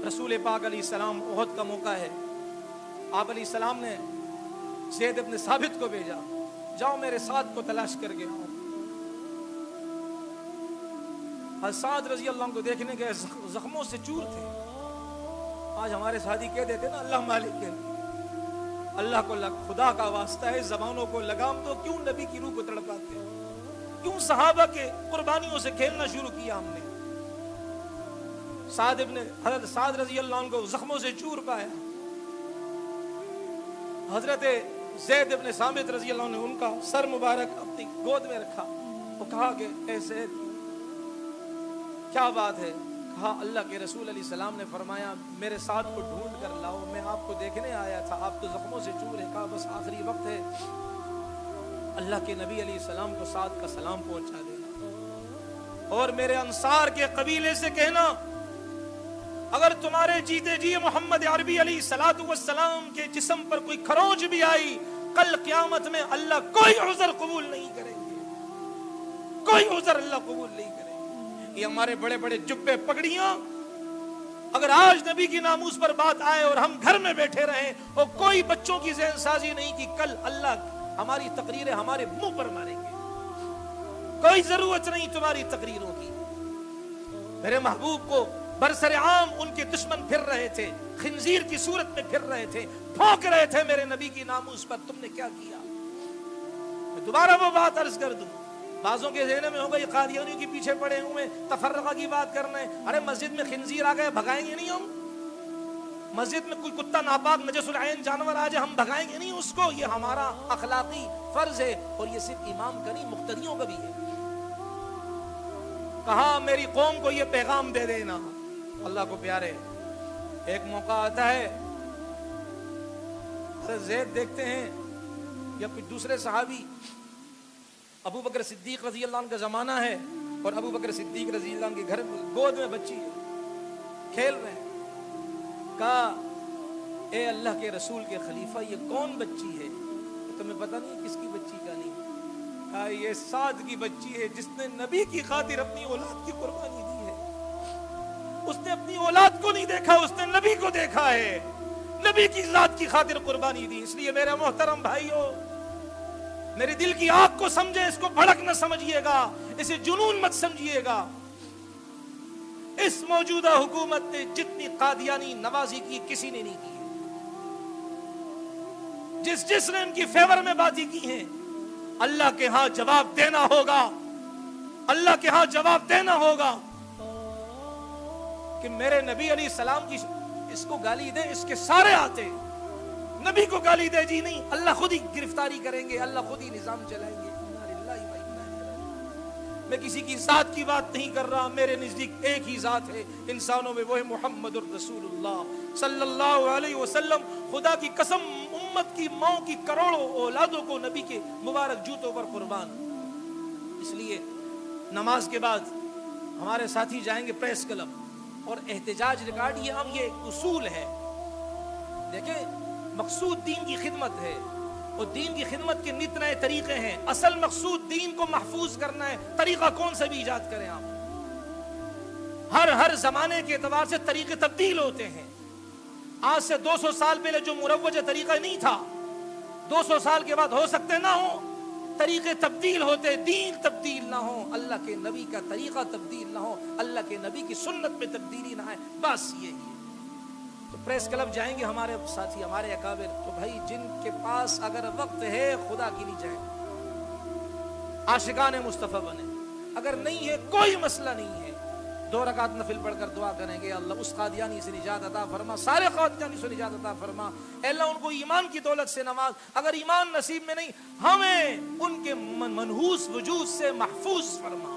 रसूल पाक अलैहिस्सलाम उहद का मौका है, आप अलैहिस्सलाम ने ज़ैद इब्न साबित को भेजा, जाओ मेरे साथ को तलाश करके आओ। साद रजी अल्लाह को देखने के जख्मों से चूर थे। आज हमारे साथी कह देते ना अल्लाह मालिक है, अल्लाह को खुदा का वास्ता है, जबानों को लगाम दो। क्यों नबी की रूह को तड़पाते हैं? क्यों सहाबा के कुर्बानियों से खेलना शुरू किया हमने? हज़रत साद रजी अल्लाह को जख्मों से चूर पाया। हजरत ज़ैद इब्न साबित रजी अल्लाह ने उनका सर मुबारक अपनी गोद में रखा। वो कहा कि ऐ ज़ैद क्या बात है? कहा अल्लाह के रसूल अलैहिस्सलाम ने फरमाया मेरे साथ को ढूंढ कर लाओ, मैं आपको देखने आया था, आप तो जख्मों से चूर है। कहा बस आखिरी वक्त है, अल्लाह के नबी अलैहिस्सलाम को साथ का सलाम पहुंचा देना और मेरे अंसार के कबीले से कहना अगर तुम्हारे जीते जी मोहम्मद अरबी अलैहिस्सलातु वस्सलाम के जिस्म पर कोई खरोंच भी आई, कल क़यामत में अल्लाह कोई उज़्र कबूल नहीं करेंगे, कोई उज़्र अल्लाह कबूल नहीं करेंगे। ये हमारे बड़े बड़े जुब्बे पगड़ियां अगर आज नबी की नामूस पर बात आए और हम घर में बैठे रहें और कोई बच्चों की ज़हन साजी नहीं कि कल अल्लाह हमारी तकरीरें हमारे मुंह पर मारेंगे, कोई जरूरत नहीं तुम्हारी तकरीरों की। मेरे महबूब को बरसरे आम उनके दुश्मन फिर रहे थे, खिंजीर की सूरत में फिर रहे थे, भौंक रहे थे मेरे नबी की नामूस पर, तुमने क्या किया? मैं दोबारा वो बात अर्ज कर दूं, बाजों के ज़हन में होगा ये कादियानियों के पीछे पड़े हुए तफर्रका की बात करना है। अरे मस्जिद में खिंजीर आ गए, भगाएंगे नहीं हम? मस्जिद में कोई कुत्ता नापाक नजसुल ऐन जानवर आ जाए, हम भगाएंगे नहीं उसको? ये हमारा अखलाकी फर्ज है और ये सिर्फ इमाम का नहीं मुक्तदियों का भी है। कहा मेरी कौम को ये पैगाम दे देना, अल्लाह को प्यारे एक मौका आता है, ज़ैद देखते हैं या कोई दूसरे सहाबी, अबू बकर सिद्दीक रजी अल्लाह का जमाना है और अबू बकर सिद्दीक रजी अल्लाह के घर गोद में बच्ची है, खेल रहे हैं। कहा ए अल्लाह के रसूल के खलीफा ये कौन बच्ची है? तुम्हें पता नहीं किसकी बच्ची का? नहीं। कहा ये साद की बच्ची है जिसने नबी की खातिर अपनी औलाद की कुर्बानी दी है। उसने अपनी औलाद को नहीं देखा, उसने नबी को देखा है, नबी की जात की खातिर कुर्बानी दी। इसलिए मेरे मोहतरम भाइयों, मेरे दिल की आग को समझे, इसको भड़क न समझिएगा, इसे जुनून मत समझिएगा। इस मौजूदा हुकूमत ने जितनी कादियानी नवाजी की किसी ने नहीं की है। जिसने इनकी फेवर में बातें की हैं, अल्लाह के यहां जवाब देना होगा, अल्लाह के यहां जवाब देना होगा कि मेरे नबी अलैहि सलाम की इसको गाली दे, इसके सारे आते नबी को गाली दे जी नहीं, अल्लाह खुद ही गिरफ्तारी करेंगे, अल्लाह खुद ही निजाम चलाएंगे। मैं किसी की जात की बात नहीं कर रहा, मेरे नजदीक एक ही जात है इंसानों में, वो है मुहम्मदुर रसूलुल्लाह सल्लल्लाहु अलैहि वसल्लम। खुदा की कसम उम्मत की माओ की करोड़ों औलादों को नबी के मुबारक जूतों पर कुर्बान। इसलिए नमाज के बाद हमारे साथी जाएंगे प्रेस क्लब और एहतजाज रिकॉर्ड, ये हम ये उसूल है। देखें मकसूद दीन की खिदमत है और दीन की खिदमत के नित नए तरीके हैं। असल मकसूद दीन को महफूज करना है, तरीका कौन सा भी इजाद करें आप। हर जमाने के एतबार से तरीके तब्दील होते हैं। आज से 200 साल पहले जो मुरव्वज तरीका नहीं था, 200 साल के बाद हो सकते ना हो, तरीके तब्दील होते, दीन तब्दील ना हो, अल्लाह के नबी का तरीका तब्दील ना हो, अल्लाह के नबी की सुन्नत में तब्दीली ना है, बस यही है। तो प्रेस क्लब जाएंगे हमारे साथी, हमारे अकाबिर, तो भाई जिनके पास अगर वक्त है खुदा की नहीं जाए, आशिकाने मुस्तफा बने, अगर नहीं है कोई मसला नहीं है, 2 रकात नफिल पढ़कर दुआ करेंगे, अल्लाह उस कादियानी से निजात अता फरमा, सारे कादियानी से निजात अता फरमा, अल्लाह उनको ईमान की दौलत से नवाज। अगर ईमान नसीब में नहीं, हमें उनके मनहूस वजूद से महफूज फरमा,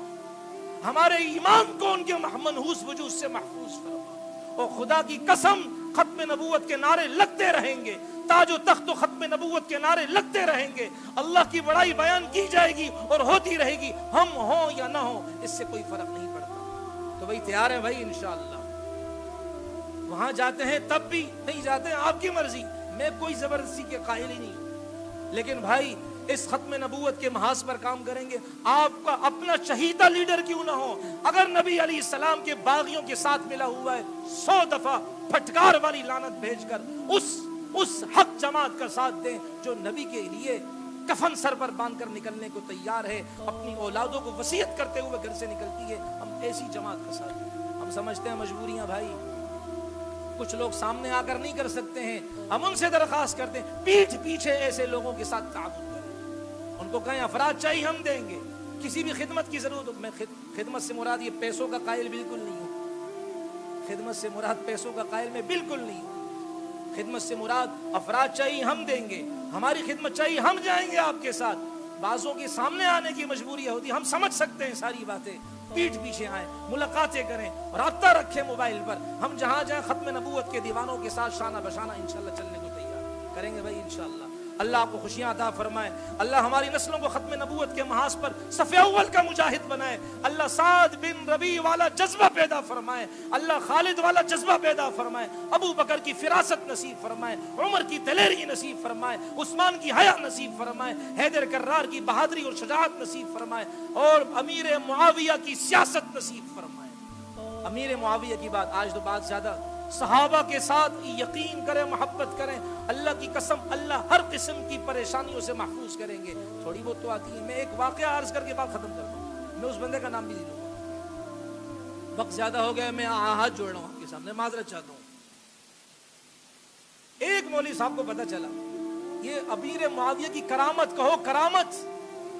हमारे ईमान को उनके मनहूस वजूद से महफूज फरमा। और खुदा की कसम खत्म नबूवत के नारे लगते रहेंगे, ताजो तख्त खत्म नबूवत के नारे लगते रहेंगे, अल्लाह की बड़ाई बयान की जाएगी और होती रहेगी, हम हो या ना हो इससे कोई फर्क नहीं पड़ता। तो भाई तैयार है भाई इंशाअल्लाह। वहां जाते हैं तब भी, नहीं जाते हैं आपकी मर्जी, मैं कोई जबरदस्ती के कायल ही नहीं हूं, लेकिन भाई इस खत्म नबूवत के महाज पर काम करेंगे। आपका अपना चहीता लीडर क्यों ना हो, अगर नबी अलैहिस्सलाम के बागियों के साथ मिला हुआ है, 100 दफा फटकार वाली लानत भेजकर उस हक जमात का साथ दें जो नबी के लिए कफन सर पर बांधकर निकलने को तैयार है, अपनी औलादों को वसीयत करते हुए घर से निकलती है। हम ऐसी जमात का साथ दें। हम समझते हैं मजबूरियां भाई, कुछ लोग सामने आकर नहीं कर सकते हैं, हम उनसे दरखास्त करते हैं पीठ पीछे ऐसे लोगों के साथ ताउन करें, उनको कहें अफराद चाहिए हम देंगे, किसी भी खिदमत की जरूरत हो। मैं खिदमत से मुराद ये पैसों का कायल बिल्कुल नहीं हूँ, खिदमत से मुराद पैसों का कायल मैं बिल्कुल नहीं हूँ। खिदमत से मुराद अफराद चाहिए हम देंगे, हमारी खिदमत चाहिए हम जाएंगे आपके साथ। बाजों के सामने आने की मजबूरी होती, हम समझ सकते हैं सारी बातें, पीठ पीछे आए, मुलाकातें करें, राब्ता रखें मोबाइल पर। हम जहां जाएं खत्म नबूवत के दीवानों के साथ शाना बशाना इंशाल्लाह चलने को तैयार करेंगे भाई इंशाल्लाह। अल्लाह आपको खुशियां अता फरमाए, अल्लाह हमारी नस्लों को खत्म नबूवत के महाज पर सफ़े अव्वल का मुजाहिद बनाए, अल्लाह साद बिन रबी वाला जज्बा पैदा फरमाए, अल्लाह खालिद वाला जज्बा पैदा फरमाए, अबू बकर की फिरासत नसीब फरमाए, उमर की दलेरी नसीब फरमाए, उस्मान की हया नसीब फरमाए, हैदर कर्रार की बहादुरी और शजाअत नसीब फरमाए, और अमीर मुआविया की सियासत नसीब फरमाए। अमीर मुआविया की बात, आज तो बात ज्यादा, सहाबा के साथ यकीन करें, मोहब्बत करें, अल्लाह की कसम अल्लाह हर किस्म की परेशानियों से महफूज करेंगे। थोड़ी बहुत तो आती है। मैं एक वाकया अर्ज करके बात खत्म करता हूँ, मैं उस बंदे का नाम भी नहीं लूंगा, वक्त ज्यादा हो गया, मैं हाथ जोड़ रहा हूँ आपके सामने, माजरत चाहता हूँ। एक मौलवी साहब को पता चला, ये अमीर मुआविया की करामत कहो करामत,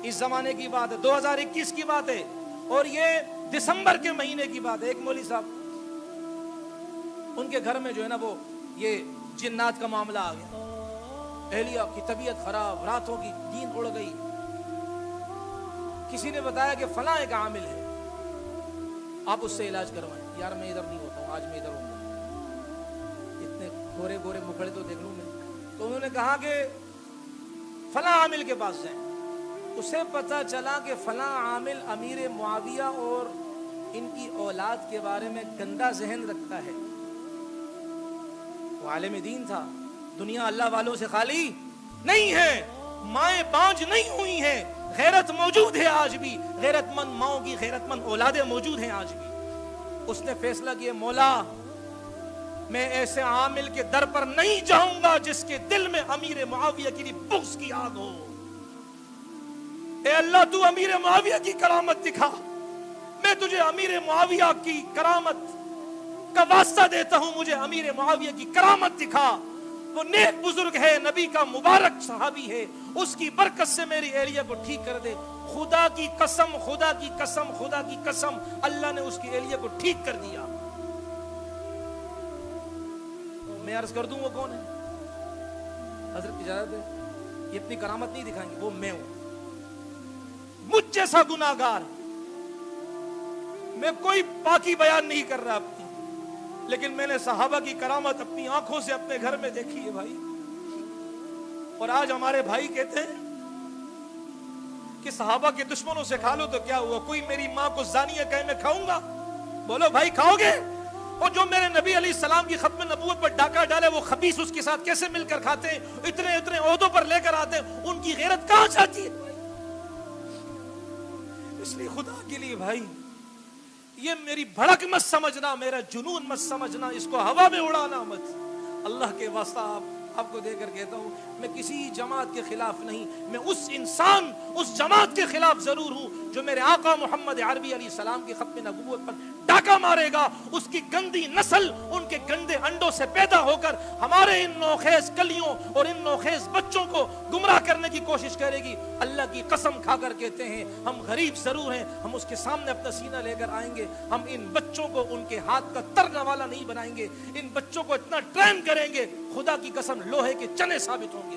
इस जमाने की बात है, 2021 की बात है, और ये दिसंबर के महीने की बात है। एक मौलवी साहब, उनके घर में जो है ना वो ये जिन्नात का मामला आ गया, एहलिया की तबीयत खराब, रातों की नींद उड़ गई। किसी ने बताया कि फलां एक आमिल है, आप उससे इलाज करवाएं। यार मैं इधर नहीं होता हूँ, आज मैं इधर हूँ, इतने गोरे गोरे मुखड़े तो देख लूं मैं। तो उन्होंने कहा कि फलां आमिल के पास जाएं। उसे पता चला कि फलां आमिल अमीर मुआविया और इनकी औलाद के बारे में गंदा जहन रखता है। वो आलिम दीन था, दुनिया अल्लाह वालों से खाली नहीं है, माएं बांझ नहीं हुई हैं, गैरत मौजूद है आज भी, गैरतमंद माओं की गैरतमंद औलादें मौजूद हैं आज भी। उसने फैसला किया, मौला मैं ऐसे आमिल के दर पर नहीं जाऊंगा जिसके दिल में अमीर मुआविया के लिए बुग़्ज़ की आग हो। ए अल्लाह तू अमीर मुआविया की करामत दिखा, मैं तुझे अमीर मुआविया की करामत का वास्ता देता हूं, मुझे अमीर मुआविया की करामत दिखा। वो नेक बुजुर्ग है, नबी का मुबारक सहाबी है, उसकी बरकत से मेरी एलिया को ठीक कर दे। खुदा की कसम, खुदा की कसम, खुदा की कसम, अल्लाह ने उसकी एलिया को ठीक कर दिया। मैं अर्ज कर दूं वो कौन है? हजरत इजाजत है, ये अपनी करामत नहीं दिखाएंगे, वो मैं हूं, मुझ जैसा गुनाहगार। मैं कोई बाकी बयान नहीं कर रहा अपनी, लेकिन मैंने सहाबा की करामत अपनी आंखों से अपने घर में देखी है भाई। और आज हमारे भाई कहते हैं कि सहाबा के दुश्मनों से खा लो तो क्या हुआ, कोई मेरी मां को जानिया कहे मैं खाऊंगा? बोलो भाई खाओगे? और जो मेरे नबी अलैहि सलाम की खत्म नबूवत पर डाका डाले वो खबीस उसके साथ कैसे मिलकर खाते हैं, इतने इतने ओहदों पर लेकर आते हैं, उनकी गैरत कहां जाती है? इसलिए खुदा के लिए भाई ये मेरी भड़क मत समझना, मेरा जुनून मत समझना, इसको हवा में उड़ाना मत। अल्लाह के वास्ता आपको देकर कहता हूं, मैं किसी जमात के खिलाफ नहीं, मैं उस इंसान, उस जमात के खिलाफ जरूर हूं जो मेरे आका मोहम्मद अरबी अलैहिस्सलाम की खत्म नबूवत पर डाका मारेगा। उसकी गंदी नस्ल उनके गंदे अंडों से पैदा होकर हमारे इन नौखेज कलियों और इन नौखेज बच्चों को गुमराह करने की कोशिश करेगी। अल्लाह की कसम खाकर कहते हैं, हम गरीब जरूर हैं, हम उसके सामने अपना सीना लेकर आएंगे, हम इन बच्चों को उनके हाथ का तरना वाला नहीं बनाएंगे, इन बच्चों को इतना ट्रेन करेंगे, खुदा की कसम लोहे के चने साबित होंगे।